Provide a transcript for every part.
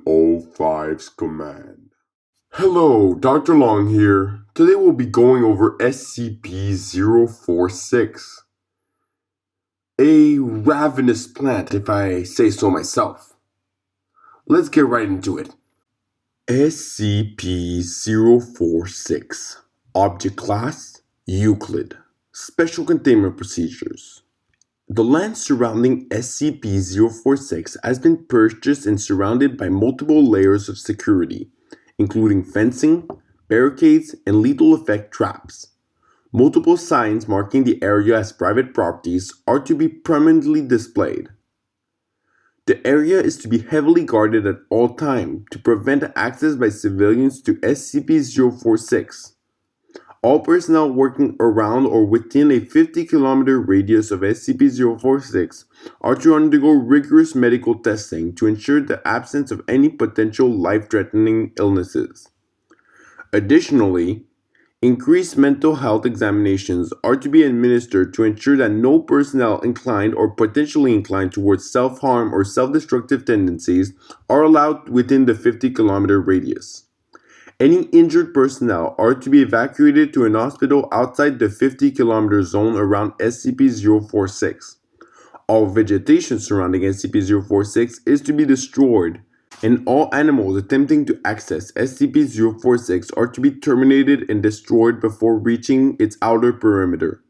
SCP-045's command. Hello, Dr.Long here. Today we'll be going over SCP-046. A ravenous plant, if I say so myself. Let's get right into it. SCP-046. Object Class: Euclid. Special Containment Procedures. The land surrounding SCP-046 has been purchased and surrounded by multiple layers of security, including fencing, barricades, and lethal effect traps. Multiple signs marking the area as private properties are to be permanently displayed. The area is to be heavily guarded at all times to prevent access by civilians to SCP-046. All personnel working around or within a 50-kilometer radius of SCP-046 are to undergo rigorous medical testing to ensure the absence of any potential life-threatening illnesses. Additionally, increased mental health examinations are to be administered to ensure that no personnel inclined or potentially inclined towards self-harm or self-destructive tendencies are allowed within the 50-kilometer radius. Any injured personnel are to be evacuated to an hospital outside the 50-kilometer zone around SCP-046. All vegetation surrounding SCP-046 is to be destroyed, and all animals attempting to access SCP-046 are to be terminated and destroyed before reaching its outer perimeter.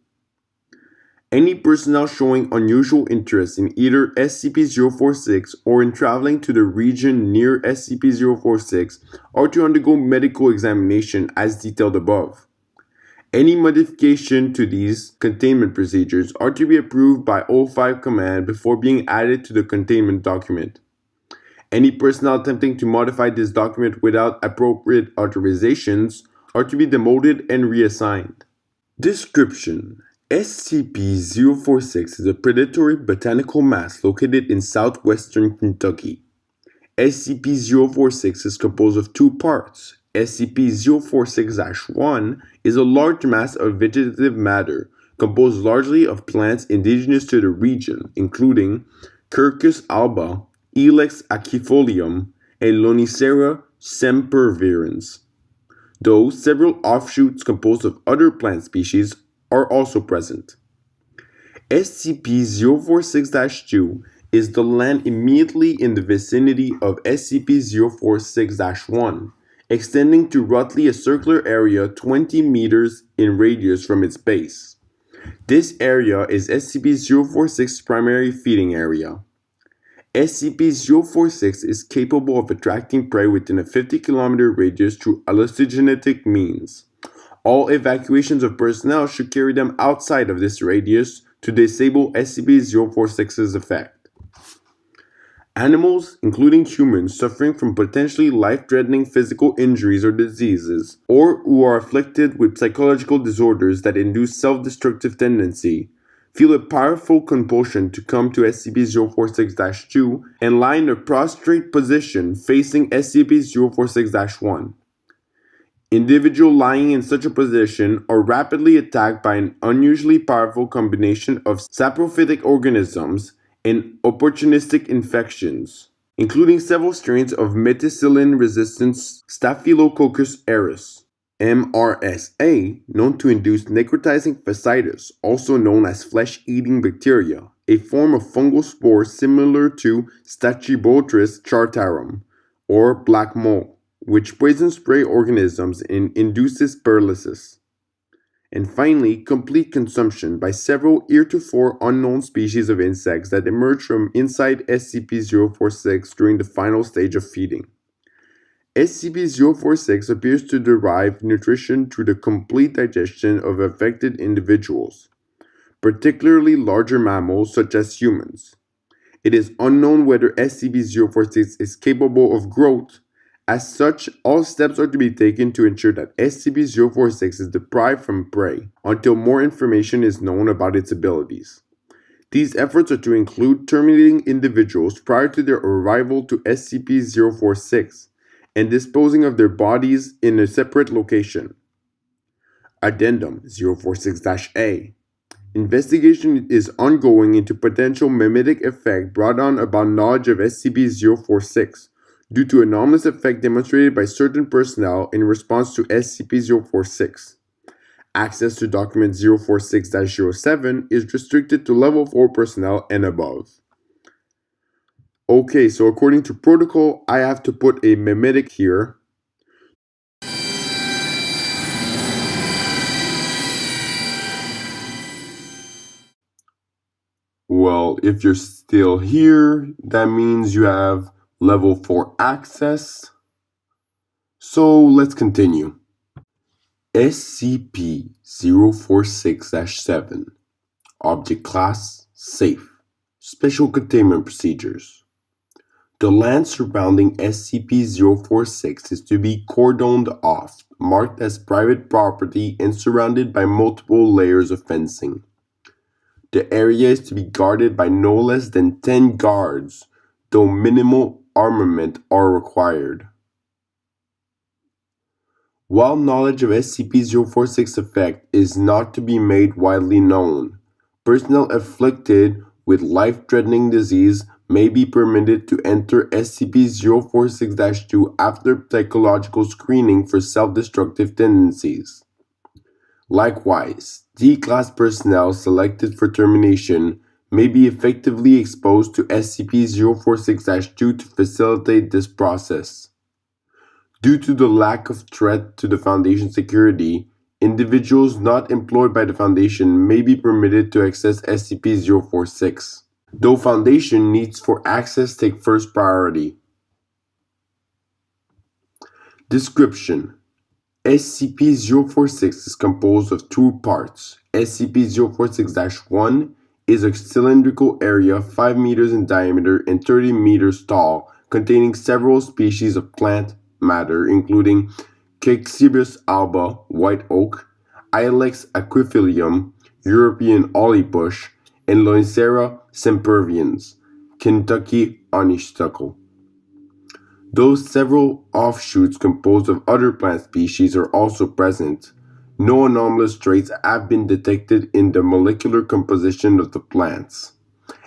Any personnel showing unusual interest in either SCP-046 or in traveling to the region near SCP-046 are to undergo medical examination as detailed above. Any modification to these containment procedures are to be approved by O5 Command before being added to the containment document. Any personnel attempting to modify this document without appropriate authorizations are to be demoted and reassigned. Description: SCP-046 is a predatory botanical mass located in southwestern Kentucky. SCP-046 is composed of two parts. SCP-046-1 is a large mass of vegetative matter composed largely of plants indigenous to the region, including Quercus alba, Ilex acifolium, and Lonicera sempervirens, though several offshoots composed of other plant species are also present. SCP-046-2 is the land immediately in the vicinity of SCP-046-1, extending to roughly a circular area 20 meters in radius from its base. This area is SCP-046's primary feeding area. SCP-046 is capable of attracting prey within a 50-kilometer radius through hallucinogenic means. All evacuations of personnel should carry them outside of this radius to disable SCP-046's effect. Animals, including humans suffering from potentially life-threatening physical injuries or diseases, or who are afflicted with psychological disorders that induce self-destructive tendency, feel a powerful compulsion to come to SCP-046-2 and lie in a prostrate position facing SCP-046-1. Individuals lying in such a position are rapidly attacked by an unusually powerful combination of saprophytic organisms and opportunistic infections, including several strains of methicillin-resistant Staphylococcus aureus, MRSA, known to induce necrotizing fasciitis, also known as flesh-eating bacteria, a form of fungal spore similar to Stachybotrys chartarum, or black mold, which poisons prey organisms and induces paralysis. And finally, complete consumption by several heretofore unknown species of insects that emerge from inside SCP-046 during the final stage of feeding. SCP-046 appears to derive nutrition through the complete digestion of affected individuals, particularly larger mammals such as humans. It is unknown whether SCP-046 is capable of growth. As such, all steps are to be taken to ensure that SCP-046 is deprived from prey until more information is known about its abilities. These efforts are to include terminating individuals prior to their arrival to SCP-046 and disposing of their bodies in a separate location. Addendum 046-A. Investigation is ongoing into potential mimetic effect brought on about knowledge of SCP-046. due to anomalous effect demonstrated by certain personnel in response to SCP-046. Access to document 046-07 is restricted to level 4 personnel and above. Okay, so according to protocol, I have to put a mimetic here. Well, if you're still here, that means you have level 4 access. So let's continue. SCP-046-7. Object Class Safe. Special Containment Procedures. The land surrounding SCP-046 is to be cordoned off, marked as private property and surrounded by multiple layers of fencing. The area is to be guarded by no less than 10 guards, though minimal armament are required. While knowledge of SCP-046 effect is not to be made widely known, personnel afflicted with life-threatening disease may be permitted to enter SCP-046-2 after psychological screening for self-destructive tendencies. Likewise, D-Class personnel selected for termination may be effectively exposed to SCP-046-2 to facilitate this process. Due to the lack of threat to the Foundation's security, individuals not employed by the Foundation may be permitted to access SCP-046, though Foundation needs for access take first priority. Description: SCP-046 is composed of two parts. SCP-046-1 is a cylindrical area 5 meters in diameter and 30 meters tall, containing several species of plant matter, including Cacibus alba, white oak, Ilex aquifolium, European hollybush, and Lonicera sempervirens, Kentucky honeysuckle. Though several offshoots composed of other plant species are also present, no anomalous traits have been detected in the molecular composition of the plants.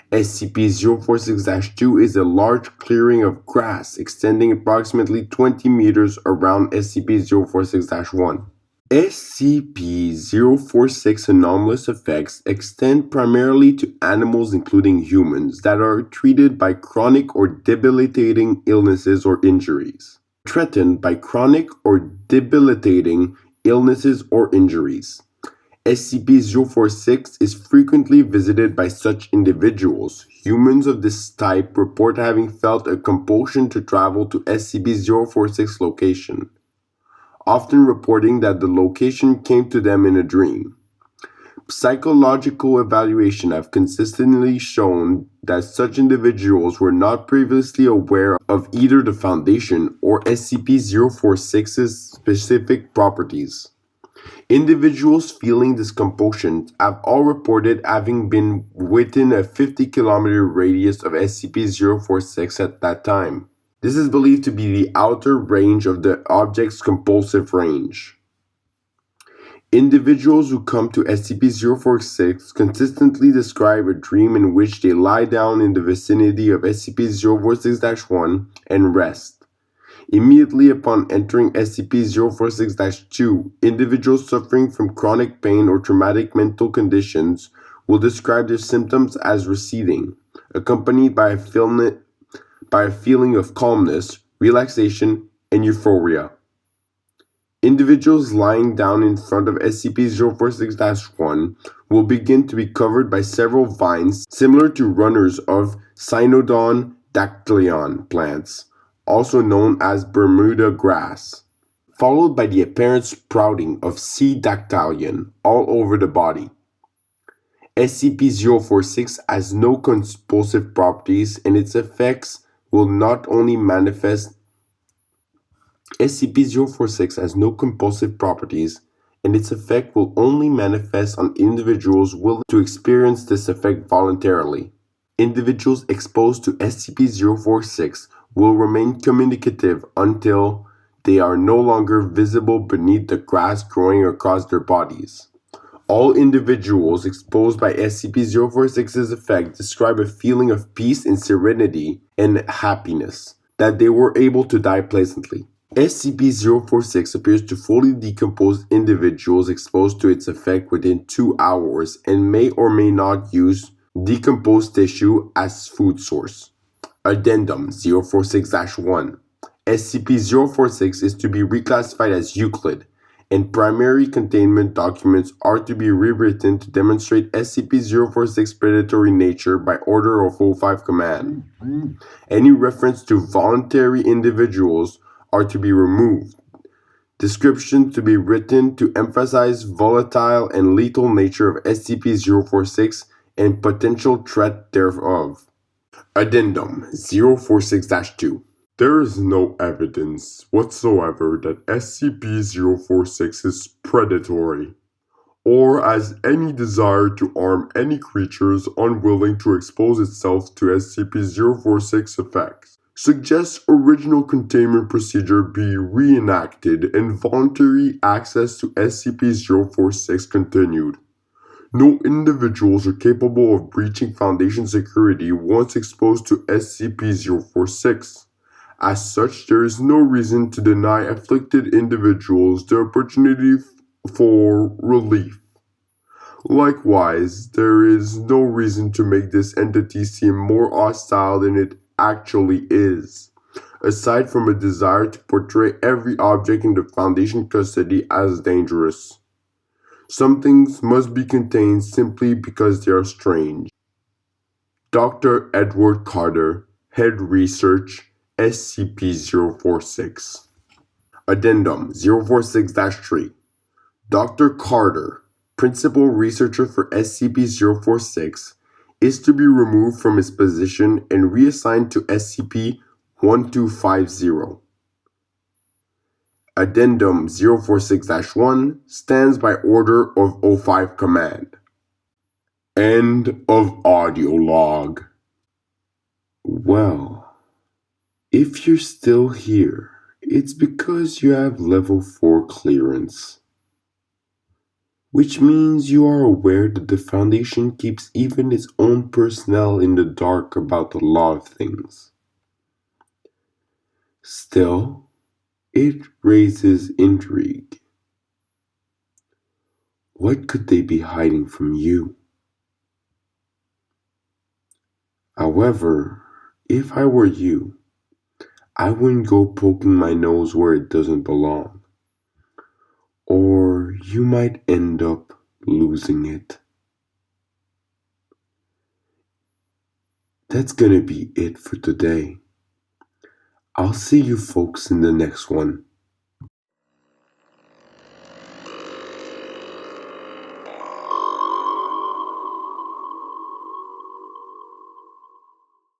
SCP-046-2 is a large clearing of grass extending approximately 20 meters around SCP-046-1. SCP-046 anomalous effects extend primarily to animals including humans that are treated by chronic or debilitating illnesses or injuries. Threatened by chronic or debilitating illnesses or injuries. SCP-046 is frequently visited by such individuals. Humans of this type report having felt a compulsion to travel to SCP-046 location, often reporting that the location came to them in a dream. Psychological evaluation have consistently shown that such individuals were not previously aware of either the Foundation or SCP-046's specific properties. Individuals feeling this compulsion have all reported having been within a 50-kilometer radius of SCP-046 at that time. This is believed to be the outer range of the object's compulsive range. Individuals who come to SCP-046 consistently describe a dream in which they lie down in the vicinity of SCP-046-1 and rest. Immediately upon entering SCP-046-2, individuals suffering from chronic pain or traumatic mental conditions will describe their symptoms as receding, accompanied by a feeling of calmness, relaxation, and euphoria. Individuals lying down in front of SCP-046-1 will begin to be covered by several vines similar to runners of Cynodon dactylion plants, also known as Bermuda grass, followed by the apparent sprouting of C. dactylion all over the body. SCP-046 has no compulsive properties, and its effects will not only manifest SCP-046 has no compulsive properties, and its effect will only manifest on individuals willing to experience this effect voluntarily. Individuals exposed to SCP-046 will remain communicative until they are no longer visible beneath the grass growing across their bodies. All individuals exposed by SCP-046's effect describe a feeling of peace and serenity and happiness. that they were able to die pleasantly. SCP-046 appears to fully decompose individuals exposed to its effect within 2 hours and may or may not use decomposed tissue as food source. Addendum 046-1. SCP-046 is to be reclassified as Euclid, and primary containment documents are to be rewritten to demonstrate SCP-046 predatory nature by order of O5 Command. Any reference to voluntary individuals are to be removed. Description to be written to emphasize volatile and lethal nature of SCP-046 and potential threat thereof. Addendum 046-2. There is no evidence whatsoever that SCP-046 is predatory, or has any desire to harm any creatures unwilling to expose itself to SCP-046 effects. Suggests original containment procedure be reenacted and voluntary access to SCP-046 continued. No individuals are capable of breaching Foundation security once exposed to SCP-046. As such, there is no reason to deny afflicted individuals the opportunity for relief. Likewise, there is no reason to make this entity seem more hostile than it actually is, aside from a desire to portray every object in the Foundation custody as dangerous. Some things must be contained simply because they are strange. Dr. Edward Carter, Head Research, SCP-046. Addendum 046-3. Dr. Carter, Principal Researcher for SCP-046, is to be removed from his position and reassigned to SCP-1250. Addendum 046-1 stands by order of O5 Command. End of audio log. Well, if you're still here, it's because you have level 4 clearance, which means you are aware that the Foundation keeps even its own personnel in the dark about a lot of things. Still, it raises intrigue. What could they be hiding from you? However, if I were you, I wouldn't go poking my nose where it doesn't belong, or you might end up losing it. That's gonna be it for today. I'll see you folks in the next one.